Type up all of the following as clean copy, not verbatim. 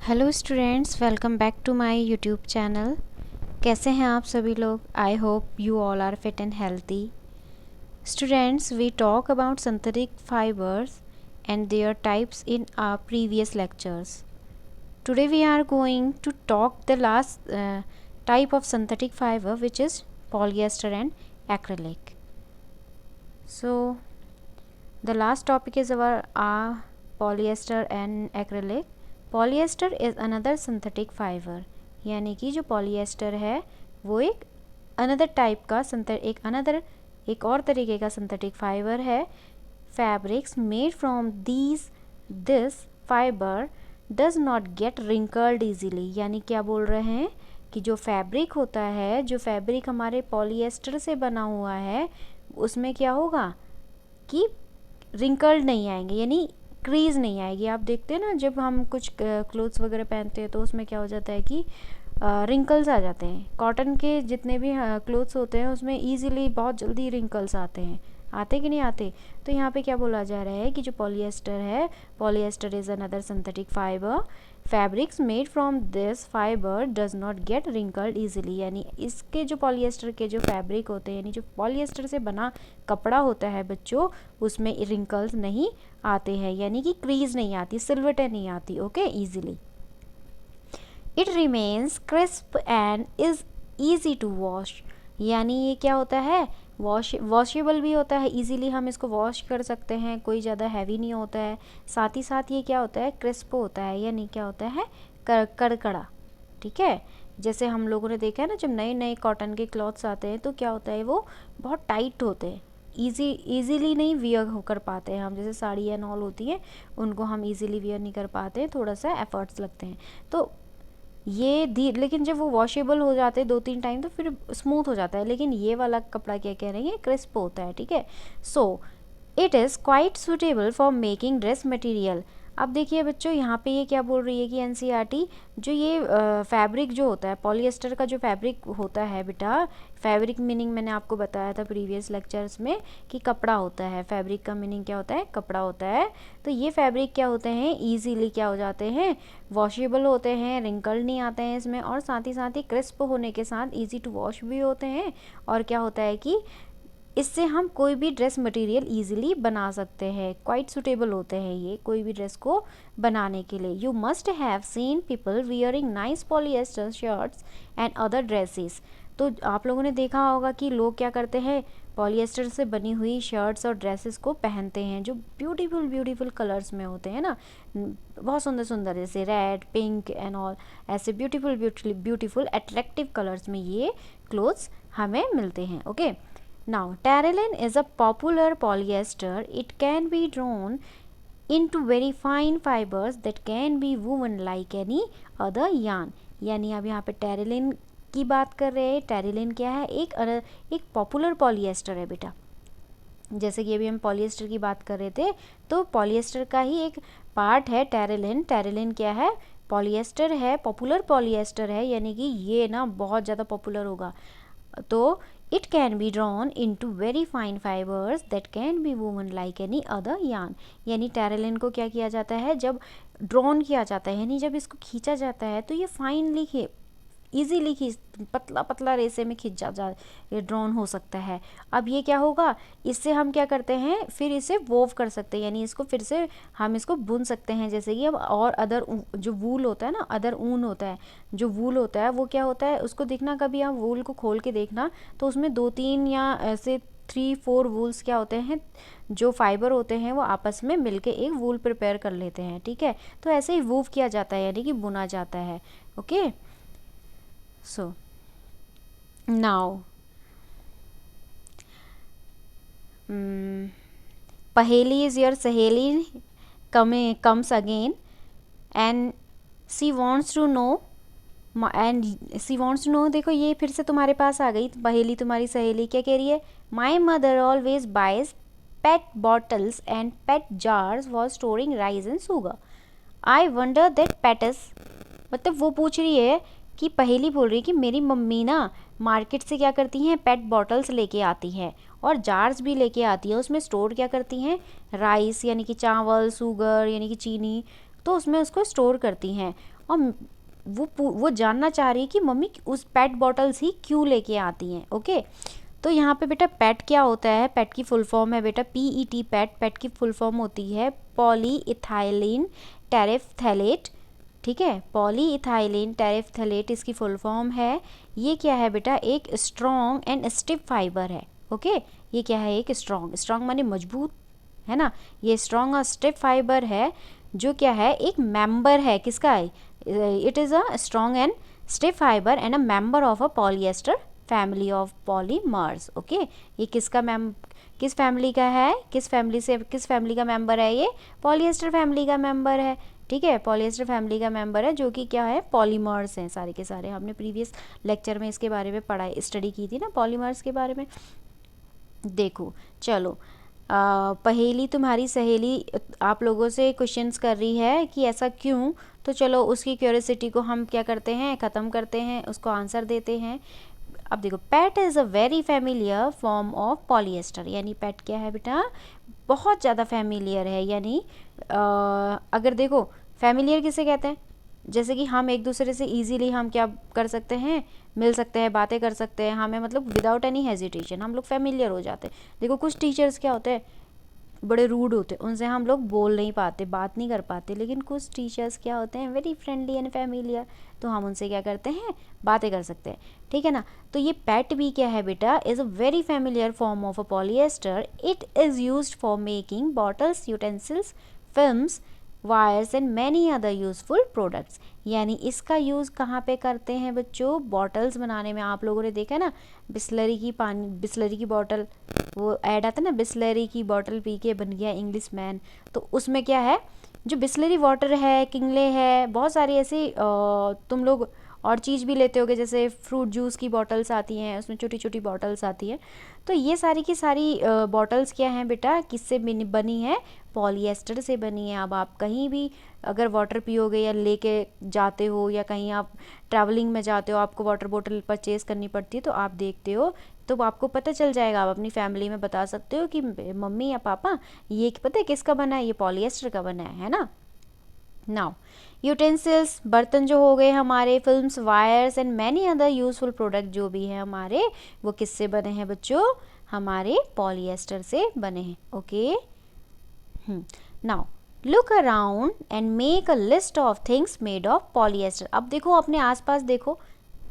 Hello students, welcome back to my YouTube channel. कैसे हैं आप सभी लोग? I hope you all are fit and healthy. Students, we talk about synthetic fibres and their types in our previous lectures. Today we are going to talk the last type of synthetic fiber, which is polyester and acrylic. So the last topic is our polyester and acrylic. Polyester is another synthetic fibre, यानी कि जो polyester है वो एक another type का एक और तरीके का सिंथेटिक फाइबर है. Fabrics made from this fibre does not gate wrinkled easily. यानी क्या बोल रहे हैं कि जो फैब्रिक होता है, जो फैब्रिक हमारे पॉलीएस्टर से बना हुआ है, उसमें क्या होगा कि रिंकल्ड नहीं आएंगे, यानी क्रीज नहीं आएगी. आप देखते हैं ना, जब हम कुछ क्लोथ्स वगैरह पहनते हैं तो उसमें क्या हो जाता है कि रिंकल्स आ जाते हैं. कॉटन के जितने भी क्लोथ्स होते हैं उसमें ईजिली बहुत जल्दी रिंकल्स आते हैं. आते कि नहीं आते? तो यहाँ पे क्या बोला जा रहा है कि जो पॉलीएस्टर है, polyester is another synthetic fibre. Fabrics made from this fibre does not gate wrinkled easily. यानी इसके जो पॉलीएस्टर के जो फैब्रिक होते हैं, यानी जो पॉलीएस्टर से बना कपड़ा होता है बच्चों, उसमें रिंकल्स नहीं आते हैं, यानी कि क्रीज नहीं आती, सिलवटें नहीं आती. Okay, easily. It remains crisp and is easy to wash. यानी ये क्या होता है, वॉशेबल भी होता है, इजीली हम इसको वॉश कर सकते हैं, कोई ज़्यादा हैवी नहीं होता है. साथ ही साथ ये क्या होता है, क्रिस्प होता है, यानी क्या होता है, कड़कड़ा. ठीक है, जैसे हम लोगों ने देखा है ना, जब नए नए कॉटन के क्लॉथ्स आते हैं तो क्या होता है, वो बहुत टाइट होते हैं, ईजीली नहीं वियर होकर पाते हैं. हम जैसे साड़ी एंड ऑल होती है, उनको हम ईजीली वियर नहीं कर पाते हैं, थोड़ा सा एफर्ट्स लगते हैं. तो ये लेकिन जब वो वॉशेबल हो जाते हैं 2-3 टाइम तो फिर स्मूथ हो जाता है. लेकिन ये वाला कपड़ा क्या कह रहे हैं, क्रिस्प होता है. ठीक है, so it is quite suitable for making dress material. अब देखिए बच्चों, यहाँ पे ये क्या बोल रही है कि एनसीईआरटी जो ये फैब्रिक जो होता है, पॉलीएस्टर का जो फैब्रिक होता है बेटा, फैब्रिक मीनिंग मैंने आपको बताया था प्रीवियस लेक्चर्स में कि कपड़ा होता है. फैब्रिक का मीनिंग क्या होता है, कपड़ा होता है. तो ये फैब्रिक क्या होते हैं, ईजीली क्या हो जाते हैं, वॉशेबल होते हैं, रिंकल नहीं आते हैं इसमें, और साथ ही क्रिस्प होने के साथ ईजी टू वॉश भी होते हैं. और क्या होता है कि इससे हम कोई भी ड्रेस मटेरियल इजीली बना सकते हैं. क्वाइट सुटेबल होते हैं ये कोई भी ड्रेस को बनाने के लिए. You must have seen people wearing nice polyester shirts and other dresses. तो आप लोगों ने देखा होगा कि लोग क्या करते हैं, पॉलीएस्टर से बनी हुई शर्ट्स और ड्रेसेस को पहनते हैं, जो ब्यूटीफुल कलर्स में होते हैं ना, बहुत सुंदर सुंदर, जैसे रेड, पिंक एंड ऑल, ऐसे ब्यूटीफुल अट्रैक्टिव कलर्स में ये क्लोथ्स हमें मिलते हैं. Okay, now terylene is a popular polyester. It can be drawn into very fine fibers that can be woven like any other yarn. यानी अब यहाँ पे टेरिलिन की बात कर रहे हैं. टेरिलिन क्या है, एक पॉपुलर पॉलीएस्टर है बेटा. जैसे कि अभी हम पॉलीएस्टर की बात कर रहे थे, तो पॉलीएस्टर का ही एक पार्ट है टेरिलिन. टेरिलिन क्या है, पॉलीएस्टर है, पॉपुलर पॉलीएस्टर है, यानी कि ये ना बहुत ज़्यादा पॉपुलर होगा. तो it can be drawn into very fine fibers that can be woven like any other yarn. यानी टेरिलिन को क्या किया जाता है, जब ड्रॉन किया जाता है, यानी जब इसको खींचा जाता है तो ये फाइनली ईजीली पतला रेसे में खींच ये ड्रॉन हो सकता है. अब ये क्या होगा, इससे हम क्या करते हैं, फिर इसे वोव कर सकते हैं, यानी इसको फिर से हम इसको बुन सकते हैं. जैसे कि अब और अदर जो वूल होता है ना, अदर ऊन होता है, जो वूल होता है वो क्या होता है, उसको देखना कभी आप वूल को खोल के देखना, तो उसमें 2-3 या ऐसे 3-4 वूल्स क्या होते हैं, जो फाइबर होते हैं वो आपस में मिलके एक वूल प्रिपेयर कर लेते हैं. ठीक है, तो ऐसे ही वूव किया जाता है, यानी कि बुना जाता है. Okay, so now Paheli is your Saheli comes again, and she wants to know देखो ये फिर से तुम्हारे पास आ गई पहेली. तुम्हारी सहेली क्या कह रही है, my mother always buys PET bottles and PET jars for storing rice and sugar. I wonder that PETs, मतलब वो पूछ रही है कि पहेली बोल रही है कि मेरी मम्मी ना मार्केट से क्या करती हैं, पेट बॉटल्स लेके आती हैं और जार्स भी लेके आती है, उसमें स्टोर क्या करती हैं, राइस यानी कि चावल, शुगर यानी कि चीनी, तो उसमें उसको स्टोर करती हैं। और वो जानना चाह रही है कि मम्मी उस पेट बॉटल्स ही क्यों लेके आती हैं। ओके, तो यहाँ पे बेटा पेट क्या होता है, पेट की फुल फॉर्म है बेटा PET, पेट की फुल फॉर्म होती है पॉली इथाइलिन टेरेफ्थैलेट। ठीक है, पॉली इथाइलिन टेरेफ्थैलेट इसकी फुल फॉर्म है। ये क्या है बेटा, एक स्ट्रॉन्ग एंड स्टिफ फाइबर है। ओके, ये क्या है, एक स्ट्रॉन्ग माने मजबूत, है ना। ये स्ट्रॉन्ग और स्टिफ फाइबर है जो क्या है, एक मेंबर है किसका है, it is a strong and stiff fibre and a member of a polyester family of polymers. Okay, ये किस फैमिली का है, किस फैमिली का मेंबर है, ये पॉलिएस्टर फैमिली का मेंबर है। ठीक है, पॉलिएस्टर फैमिली का मेंबर है जो कि क्या है, पॉलीमर्स हैं सारे के सारे। हमने प्रीवियस लेक्चर में इसके बारे में स्टडी की थी ना, पॉलीमर्स के बारे में। देखो चलो, पहेली तुम्हारी सहेली आप लोगों से क्वेश्चंस कर रही है कि ऐसा क्यों, तो चलो उसकी क्यूरियोसिटी को हम क्या करते हैं, ख़त्म करते हैं, उसको आंसर देते हैं। अब देखो, PAT is a very familiar form of polyester, यानी पैट क्या है बेटा, बहुत ज़्यादा फेमिलियर है। यानी अगर देखो फेमिलियर किसे कहते हैं, जैसे कि हम एक दूसरे से इजीली हम क्या कर सकते हैं, मिल सकते हैं, बातें कर सकते हैं, हमें मतलब विदाउट एनी हेजिटेशन हम लोग फेमिलियर हो जाते हैं। देखो कुछ टीचर्स क्या होते हैं, बड़े रूड होते हैं, उनसे हम लोग बोल नहीं पाते, बात नहीं कर पाते। लेकिन कुछ टीचर्स क्या होते हैं, वेरी फ्रेंडली एंड फेमिलियर, तो हम उनसे क्या करते हैं, बातें कर सकते हैं। ठीक है ना। तो ये पेट भी क्या है बेटा, is a very familiar form of a polyester. It is used for making bottles, utensils, films, wires and many other useful products. यानी इसका यूज़ कहाँ पे करते हैं बच्चों, बॉटल्स बनाने में। आप लोगों ने देखा ना, बिस्लरी की बॉटल, वो ऐड आता है ना, बिस्लरी की बॉटल पी के बन गया इंग्लिश मैन। तो उसमें क्या है, जो बिस्लरी वाटर है, किंगले है, बहुत सारी ऐसी तुम लोग और चीज़ भी लेते होगे, जैसे फ्रूट जूस की बॉटल्स आती हैं, उसमें छोटी छोटी बॉटल्स आती हैं। तो ये सारी की सारी बॉटल्स क्या हैं बेटा, किससे बनी है, पॉलिएस्टर से बनी है। अब आप कहीं भी अगर वाटर पियोगे या लेके जाते हो, या कहीं आप ट्रैवलिंग में जाते हो, आपको वाटर बोतल परचेज़ करनी पड़ती है, तो आप देखते हो तो आपको पता चल जाएगा। आप अपनी फैमिली में बता सकते हो कि मम्मी या पापा ये पता है किसका बना है, ये पॉलिएस्टर का बना है ना। नाउ यूटेंसिल्स, बर्तन जो हो गए हमारे, films, wires and many other useful product जो भी हैं हमारे, वो किससे बने हैं बच्चों, हमारे पॉलिएस्टर से बने हैं। Okay, now look around and make a list of things made of polyester. अब देखो अपने आसपास देखो,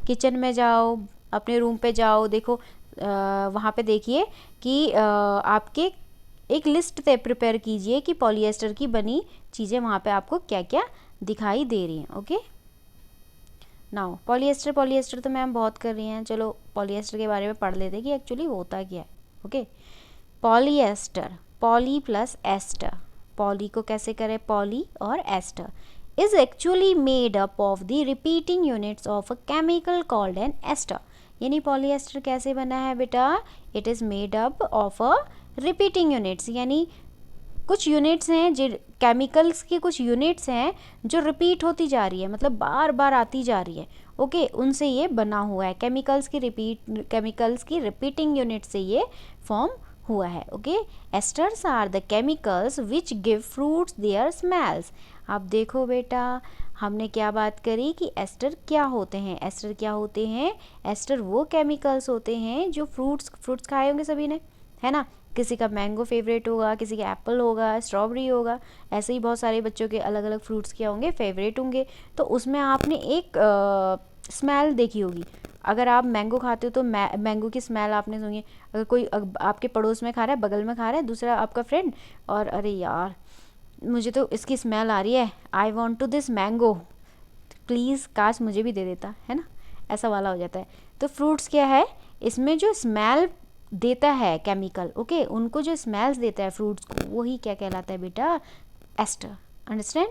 किचन में जाओ, अपने रूम पे जाओ, देखो वहाँ पे देखिए कि आपके एक लिस्ट प्रिपेयर कीजिए कि पॉलिएस्टर की बनी चीज़ें वहाँ पे आपको क्या क्या दिखाई दे रही हैं। ओके, नाउ पॉलिएस्टर तो मैम बहुत कर रही हैं, चलो पॉलिएस्टर के बारे में पढ़ लेते हैं कि एक्चुअली होता क्या है। Okay, polyester, poly plus ester, poly को कैसे करें, पॉली और ester, is actually made up of the repeating units of a chemical called an ester. यानी पॉलिएस्टर कैसे बना है बेटा, it is made up of a repeating units, यानी कुछ यूनिट्स हैं जो केमिकल्स की, कुछ यूनिट्स हैं जो रिपीट होती जा रही है, मतलब बार बार आती जा रही है। ओके, उनसे ये बना हुआ है, केमिकल्स की रिपीटिंग यूनिट से ये फॉर्म हुआ है। Okay, esters are the chemicals which give fruits their smells. अब देखो बेटा, हमने क्या बात करी कि एस्टर क्या होते हैं, एस्टर क्या होते हैं, एस्टर वो केमिकल्स होते हैं जो फ्रूट्स खाए होंगे सभी ने, है ना। किसी का मैंगो फेवरेट होगा, किसी का एप्पल होगा, स्ट्रॉबेरी होगा, ऐसे ही बहुत सारे बच्चों के अलग अलग फ्रूट्स क्या होंगे, फेवरेट होंगे। तो उसमें आपने एक स्मेल देखी होगी। अगर आप मैंगो खाते हो तो मैंगो की स्मेल आपने सुनी है। अगर कोई आपके पड़ोस में खा रहा है, बगल में खा रहा है दूसरा आपका फ्रेंड, और अरे यार मुझे तो इसकी स्मेल आ रही है, I want to this mango, please काश मुझे भी दे देता, है ना, ऐसा वाला हो जाता है। तो फ्रूट्स क्या है, इसमें जो स्मेल देता है केमिकल, ओके, उनको जो स्मेल्स देता है फ्रूट्स को, वही क्या कहलाता है बेटा, ester. Understand.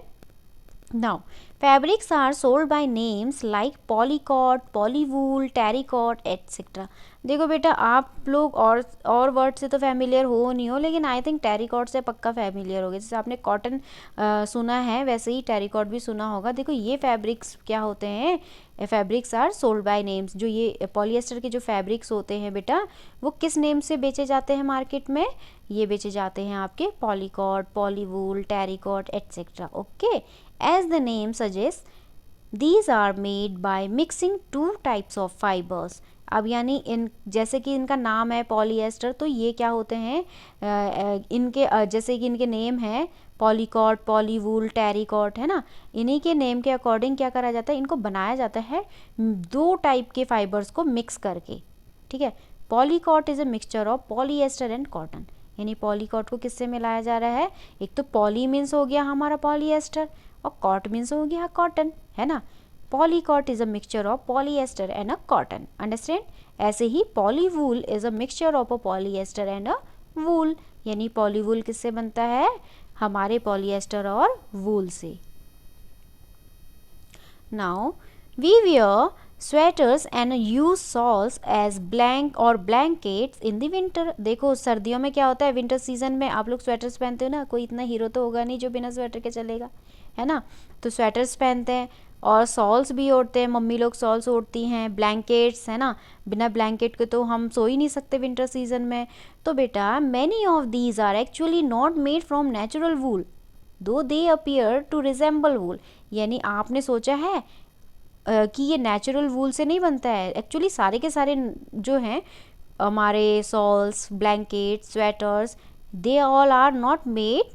Now fabrics are sold by names like polycot, polywool, terrycot etcetera. देखो बेटा, आप लोग और वर्ड से तो फैमिलियर हो नहीं हो, लेकिन आई थिंक टेरिकॉट से पक्का फैमिलियर हो गए। जैसे आपने कॉटन सुना है, वैसे ही टेरिकॉट भी सुना होगा। देखो ये फैब्रिक्स क्या होते हैं, fabrics are sold by names. जो ये पॉलिएस्टर के जो फैब्रिक्स होते हैं बेटा, वो किस नेम से बेचे जाते हैं मार्केट में, ये बेचे जाते हैं आपके polycot, polywool, terrycot etcetera. Okay, As the name suggests, these are made by mixing two types of fibers. अब यानी इन जैसे कि इनका नाम है पॉलीएस्टर, तो ये क्या होते हैं, इनके जैसे कि इनके नेम है पॉलीकॉट, पॉलीवूल, टेरिकॉट, है ना, इन्हीं के नेम के अकॉर्डिंग क्या करा जाता है, इनको बनाया जाता है दो टाइप के फाइबर्स को मिक्स करके, ठीक है। Polycot is a mixture of polyester and cotton, यानी पॉलीकॉट को किससे मिलाया जा रहा है, एक तो पॉली मीन्स हो गया हमारा पॉलीएस्टर और कॉट मीन्स हो गया कॉटन, है ना। Polycot is a mixture of polyester and a cotton, understand. ऐसे ही polywool is a mixture of a polyester and a wool, यानी पॉलीवूल किससे बनता है, हमारे पॉलीएस्टर और वूल से। Now we wear sweaters and use shawls as blank और ब्लैंकेट्स इन द विंटर। देखो सर्दियों में क्या होता है, विंटर सीजन में आप लोग स्वेटर्स पहनते हो ना, कोई इतना हीरो तो होगा नहीं जो बिना स्वेटर के चलेगा, है ना। तो स्वेटर्स पहनते हैं और शॉल्स भी ओढ़ते हैं, मम्मी लोग शॉल्स ओढ़ती हैं, ब्लैंकेट्स, है ना, बिना ब्लैंकेट के तो हम सो ही नहीं सकते विंटर सीजन में। तो बेटा many of these are actually not made from natural wool though they appear to resemble wool, यानी आपने सोचा है कि ये नेचुरल वूल से नहीं बनता है। एक्चुअली सारे के सारे जो हैं हमारे shawls, blanket, sweaters, they all are not made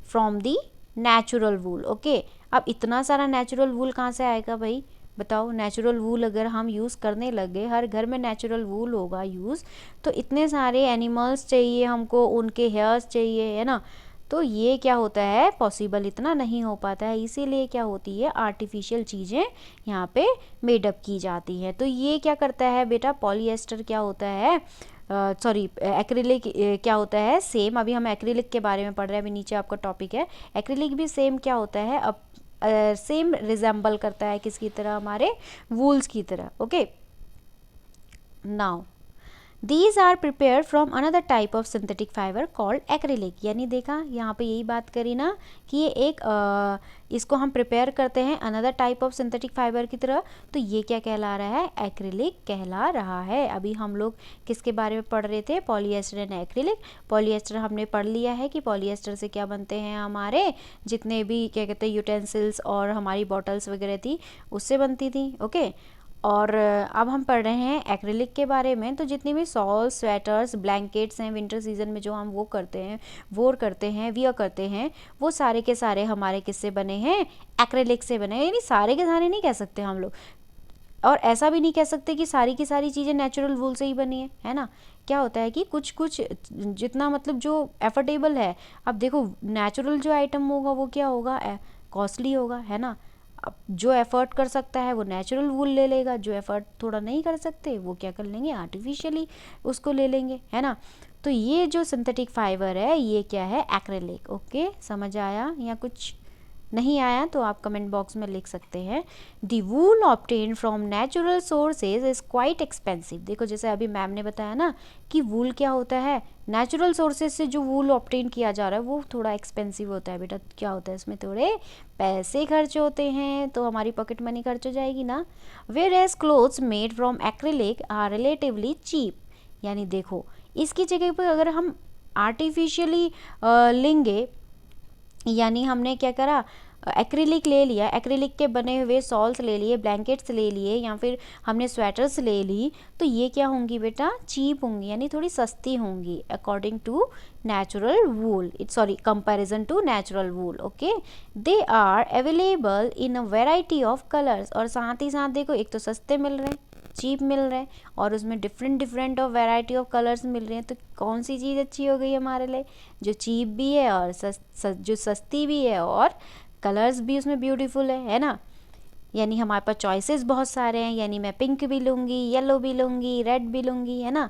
from the natural wool, okay. अब इतना सारा नेचुरल वूल कहाँ से आएगा भाई, बताओ। नेचुरल वूल अगर हम यूज़ करने लगे, हर घर में नेचुरल वूल होगा यूज़, तो इतने सारे एनिमल्स चाहिए हमको, उनके हेयर्स चाहिए, है ना। तो ये क्या होता है, पॉसिबल इतना नहीं हो पाता है, इसीलिए क्या होती है, आर्टिफिशियल चीज़ें यहाँ पे मेडअप की जाती हैं। तो ये क्या करता है बेटा, पॉलीएस्टर क्या होता है, सॉरी एक्रिलिक क्या होता है, सेम। अभी हम एक्रिलिक के बारे में पढ़ रहे हैं, अभी नीचे आपका टॉपिक है। एक्रिलिक भी सेम क्या होता है, अब सेम रिजेंबल करता है किसकी तरह, हमारे वूल्स की तरह, okay. Now These are prepared from another type of synthetic fiber called acrylic, यानी देखा यहाँ पे यही बात करी ना कि ये एक इसको हम प्रिपेयर करते हैं another type of synthetic fibre की तरह, तो ये क्या कहला रहा है, एक्रिलिक कहला रहा है। अभी हम लोग किसके बारे में पढ़ रहे थे, पॉलीएस्टर एंड एक्रिलिक। पॉलीएस्टर हमने पढ़ लिया है कि पॉलीएस्टर से क्या बनते हैं, हमारे जितने भी क्या कहते हैं यूटेंसिल्स और हमारी बॉटल्स वगैरह थी उससे बनती थी, ओके। और अब हम पढ़ रहे हैं एक्रिलिक के बारे में। तो जितनी भी शॉल, स्वेटर्स, ब्लैंकेट्स हैं विंटर सीजन में जो हम वो करते हैं, वियर करते हैं, वो सारे के सारे हमारे किससे बने हैं, एक्रिलिक से बने हैं। यानी सारे के सारे नहीं कह सकते हम लोग, और ऐसा भी नहीं कह सकते कि सारी की सारी चीज़ें नेचुरल वूल से ही बनी है ना। क्या होता है कि कुछ कुछ जितना मतलब जो एफोर्डेबल है, अब देखो नेचुरल जो आइटम होगा वो क्या होगा, कॉस्टली होगा, है ना। अब जो एफर्ट कर सकता है वो नेचुरल वूल ले लेगा, जो एफर्ट थोड़ा नहीं कर सकते वो क्या कर लेंगे, आर्टिफिशियली उसको ले लेंगे, है ना। तो ये जो सिंथेटिक फाइबर है ये क्या है, एक्रिलिक, ओके। समझ आया या कुछ नहीं आया तो आप कमेंट बॉक्स में लिख सकते हैं। The wool obtain from natural sources is quite expensive. देखो जैसे अभी मैम ने बताया ना कि वूल क्या होता है, नेचुरल सोर्सेज से जो वूल ऑब्टेन किया जा रहा है वो थोड़ा एक्सपेंसिव होता है बेटा। क्या होता है, इसमें थोड़े पैसे खर्च होते हैं, तो हमारी पॉकेट मनी खर्च हो जाएगी ना। Whereas clothes made from acrylic are relatively cheap, यानी देखो इसकी जगह पर अगर हम आर्टिफिशियली लेंगे, यानी हमने क्या करा, एक्रिलिक ले लिया, एक्रिलिक के बने हुए शॉल्स ले लिए, ब्लैंकेट्स ले लिए, या फिर हमने स्वेटर्स ले ली, तो ये क्या होंगी बेटा, चीप होंगी, यानी थोड़ी सस्ती होंगी according to natural wool, sorry comparison to natural wool, okay. They are available in a variety of colours, और साथ ही साथ देखो एक तो सस्ते मिल रहे हैं, चीप मिल रहे हैं, और उसमें different of variety of colours मिल रहे हैं। तो कौन सी चीज़ अच्छी हो गई हमारे लिए, जो चीप भी है और जो सस्ती भी है और कलर्स भी उसमें ब्यूटीफुल है ना। यानी हमारे पास चॉइसेस बहुत सारे हैं, यानी मैं पिंक भी लूँगी, येलो भी लूँगी, रेड भी लूँगी, है ना।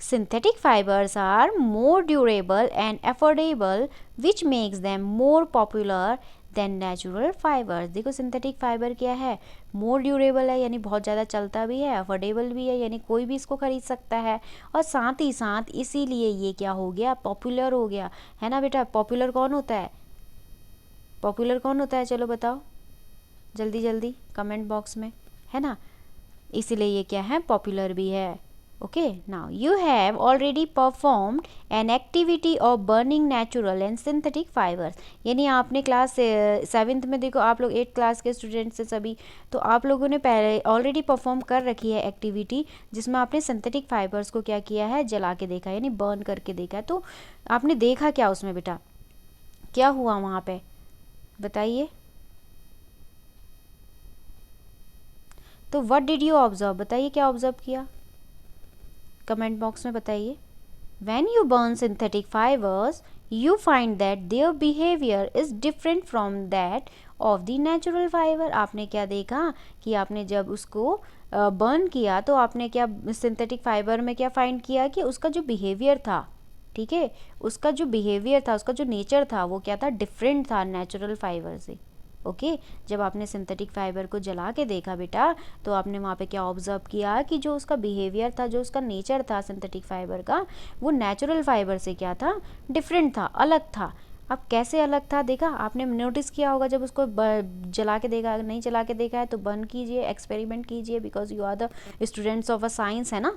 Synthetic fibers are more durable and affordable, which makes them more popular than natural fibers. देखो सिंथेटिक फाइबर क्या है, मोर ड्यूरेबल है, यानी बहुत ज़्यादा चलता भी है, अफोर्डेबल भी है, यानी कोई भी इसको खरीद सकता है, और साथ ही साथ इसीलिए ये क्या हो गया, पॉपुलर हो गया, है ना बेटा। पॉपुलर कौन होता है, पॉपुलर कौन होता है, चलो बताओ जल्दी जल्दी कमेंट बॉक्स में, है ना। इसीलिए ये क्या है, पॉपुलर भी है, Okay, now you have already performed an activity of burning natural and synthetic fibers. यानी आपने क्लास 7th में, देखो आप लोग 8th क्लास के स्टूडेंट्स से सभी, तो आप लोगों ने पहले ऑलरेडी परफॉर्म कर रखी है एक्टिविटी, जिसमें आपने सिंथेटिक फाइबर्स को क्या किया है, जला के देखा, यानी बर्न करके देखा है। तो आपने देखा क्या उसमें बेटा, क्या हुआ वहाँ पे, बताइए। तो व्हाट डिड यू ऑब्जर्व, बताइए क्या ऑब्जर्व किया, कमेंट बॉक्स में बताइए। When you burn synthetic fibers, you find that their behavior is different from that of the natural fiber. आपने क्या देखा कि आपने जब उसको बर्न किया तो आपने क्या सिंथेटिक फाइबर में क्या फाइंड किया कि उसका जो बिहेवियर था, ठीक है, उसका जो बिहेवियर था, उसका जो नेचर था, वो क्या था, डिफरेंट था नेचुरल फाइबर से। ओके, जब आपने सिंथेटिक फाइबर को जला के देखा बेटा, तो आपने वहाँ पे क्या ऑब्जर्व किया कि जो उसका बिहेवियर था, जो उसका नेचर था सिंथेटिक फाइबर का, वो नेचुरल फाइबर से क्या था, डिफरेंट था, अलग था। अब कैसे अलग था देखा आपने, नोटिस किया होगा जब उसको जला के देखा, अगर नहीं जला के देखा है तो बर्न कीजिए, एक्सपेरिमेंट कीजिए, because you are the students of a science, है ना,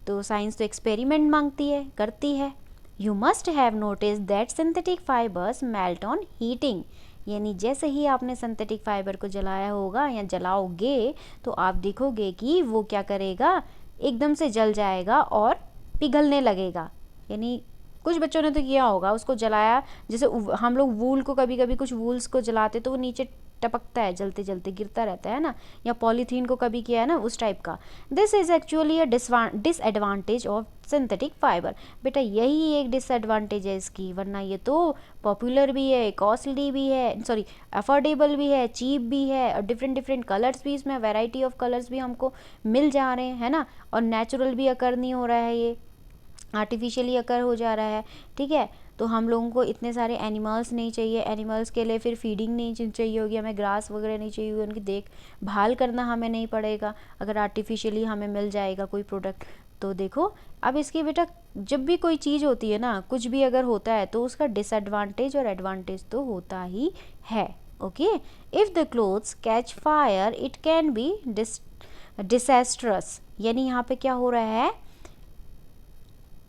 तो साइंस तो एक्सपेरिमेंट मांगती है, करती है। You must have notice that synthetic fibres melt on heating, यानी जैसे ही आपने सिंथेटिक फाइबर को जलाया होगा या जलाओगे तो आप देखोगे कि वो क्या करेगा, एकदम से जल जाएगा और पिघलने लगेगा। यानी कुछ बच्चों ने तो किया होगा, उसको जलाया, जैसे हम लोग वूल को कभी कभी कुछ वूल्स को जलाते तो वो नीचे टपकता है, जलते जलते गिरता रहता है ना, या पॉलीथीन को कभी किया है ना, उस टाइप का। This is actually a disadvantage of synthetic fibre. बेटा यही एक डिसएडवांटेज है इसकी, वरना ये तो पॉपुलर भी है, कॉस्टली भी है, सॉरी अफोर्डेबल भी है, चीप भी है, और डिफरेंट डिफरेंट कलर्स भी, इसमें वैरायटी ऑफ कलर्स भी हमको मिल जा रहे हैं, है ना, और नेचुरल भी अकर नहीं हो रहा है, ये आर्टिफिशियली अकर हो जा रहा है, ठीक है। तो हम लोगों को इतने सारे एनिमल्स नहीं चाहिए, एनिमल्स के लिए फिर फीडिंग नहीं चाहिए होगी, हमें ग्रास वगैरह नहीं चाहिए होगी, उनकी देखभाल करना हमें नहीं पड़ेगा, अगर आर्टिफिशियली हमें मिल जाएगा कोई प्रोडक्ट। तो देखो अब इसकी बेटा, जब भी कोई चीज़ होती है ना, कुछ भी अगर होता है तो उसका डिसएडवांटेज और एडवांटेज तो होता ही है। Okay, if the clothes catch fire it can be disastrous, यानी यहाँ पे क्या हो रहा है,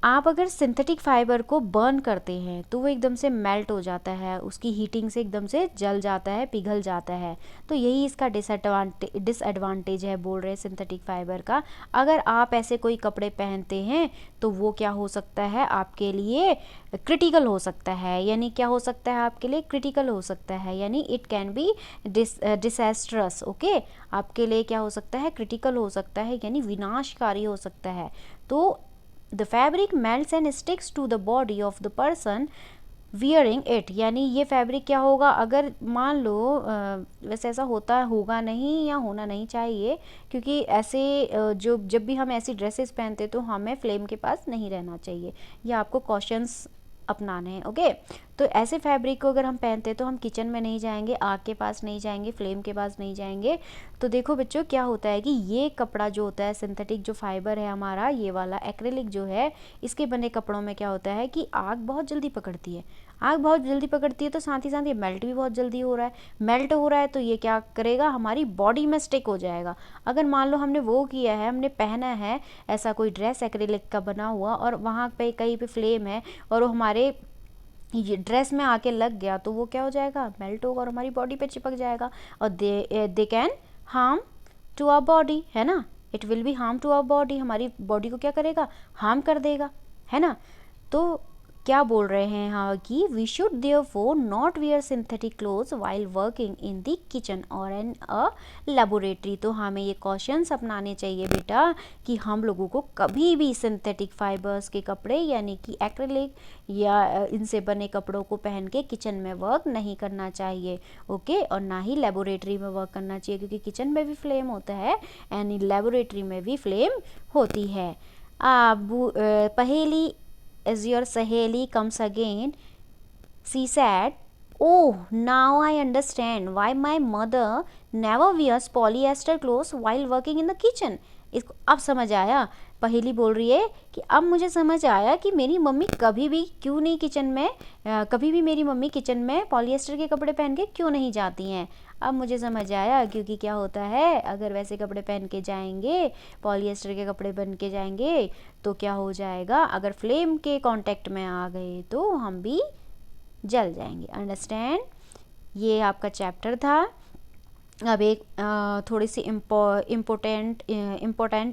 आप अगर सिंथेटिक फाइबर को बर्न करते हैं तो वो एकदम से मेल्ट हो जाता है, उसकी हीटिंग से एकदम से जल जाता है, पिघल जाता है। तो यही इसका डिसएडवांटेज है, बोल रहे हैं सिंथेटिक फाइबर का। अगर आप ऐसे कोई कपड़े पहनते हैं तो वो क्या हो सकता है, आपके लिए क्रिटिकल हो सकता है, यानी क्या हो सकता है, आपके लिए क्रिटिकल हो सकता है, यानी इट कैन बी डिसेस्ट्रस। ओके, आपके लिए क्या हो सकता है, क्रिटिकल हो सकता है, यानी विनाशकारी हो सकता है। तो the fabric melts and sticks to the body of the person wearing it, यानी ये फैब्रिक क्या होगा, अगर मान लो वैसे ऐसा होता होगा नहीं या होना नहीं चाहिए, क्योंकि ऐसे जब भी हम ऐसी ड्रेसेस पहनते तो हमें फ्लेम के पास नहीं रहना चाहिए, ये आपको कॉशंस अपनाने हैं। ओके, तो ऐसे फैब्रिक को अगर हम पहनते तो हम किचन में नहीं जाएंगे, आग के पास नहीं जाएंगे, फ्लेम के पास नहीं जाएंगे। तो देखो बच्चों क्या होता है कि ये कपड़ा जो होता है, सिंथेटिक जो फाइबर है हमारा, ये वाला एक्रेलिक जो है, इसके बने कपड़ों में क्या होता है कि आग बहुत जल्दी पकड़ती है, आग बहुत जल्दी पकड़ती है, तो साथ ही साथ ये मेल्ट भी बहुत जल्दी हो रहा है, मेल्ट हो रहा है तो ये क्या करेगा, हमारी बॉडी में स्टिक हो जाएगा। अगर मान लो हमने वो किया है, हमने पहना है ऐसा कोई ड्रेस एक्रेलिक का बना हुआ, और वहाँ पे कहीं पे फ्लेम है और वो हमारे ये ड्रेस में आके लग गया, तो वो क्या हो जाएगा, मेल्ट होगा और हमारी बॉडी पे चिपक जाएगा, और they can harm to our body, है ना, it will be harm to our body, हमारी बॉडी को क्या करेगा, हार्म कर देगा, है ना। तो क्या बोल रहे हैं हाँ कि we should therefore not wear synthetic clothes while working in the kitchen और इन अ लेबोरेटरी। तो हमें ये कॉशंस अपनाने चाहिए बेटा कि हम लोगों को कभी भी सिंथेटिक फाइबर्स के कपड़े यानी कि एक्रेलिक या इनसे बने कपड़ों को पहन के किचन में वर्क नहीं करना चाहिए। ओके, और ना ही लेबोरेटरी में वर्क करना चाहिए, क्योंकि किचन में भी फ्लेम होता है एंड लेबोरेटरी में भी फ्लेम होती है। पहेली as your Saheli comes again, she said, "Oh, now I understand why my mother never wears polyester clothes while working in the kitchen." इसको अब समझ आया, पहेली बोल रही है कि अब मुझे समझ आया कि मेरी मम्मी कभी भी क्यों नहीं किचन में, कभी भी मेरी मम्मी किचन में पॉलिएस्टर के कपड़े पहन के क्यों नहीं जाती हैं। अब मुझे समझ आया, क्योंकि क्या होता है, अगर वैसे कपड़े पहन के जाएंगे, पॉलिएस्टर के कपड़े पहन के जाएंगे, तो क्या हो जाएगा, अगर फ्लेम के कांटेक्ट में आ गए तो हम भी जल जाएंगे। अंडरस्टैंड? ये आपका चैप्टर था। अब एक थोड़ी सी इम्पोर्टेंट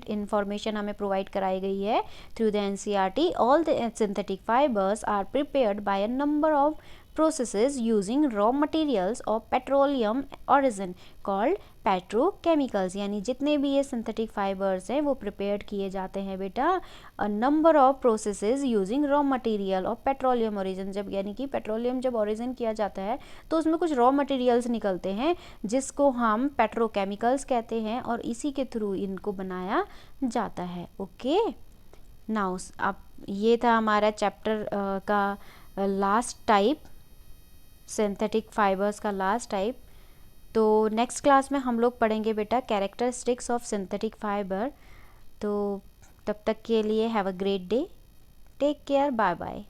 इंफॉर्मेशन हमें प्रोवाइड कराई गई है through the NCERT. All the synthetic fibres are prepared by a number of processes using raw materials of petroleum origin called petrochemicals. यानी जितने भी ये सिंथेटिक फाइबर्स हैं वो प्रिपेयर्ड किए जाते हैं बेटा अ number of processes using raw material of petroleum origin. जब यानी कि पेट्रोलियम जब ओरिजिन किया जाता है तो उसमें कुछ रॉ मटेरियल्स निकलते हैं जिसको हम पेट्रोकेमिकल्स कहते हैं, और इसी के थ्रू इनको बनाया जाता है। ओके, नाउ अब ये था हमारा चैप्टर का लास्ट टाइप, सिंथेटिक फाइबर्स का लास्ट टाइप। तो नेक्स्ट क्लास में हम लोग पढ़ेंगे बेटा कैरेक्टरिस्टिक्स ऑफ सिंथेटिक फाइबर। तो तब तक के लिए have a great day, take care, bye bye.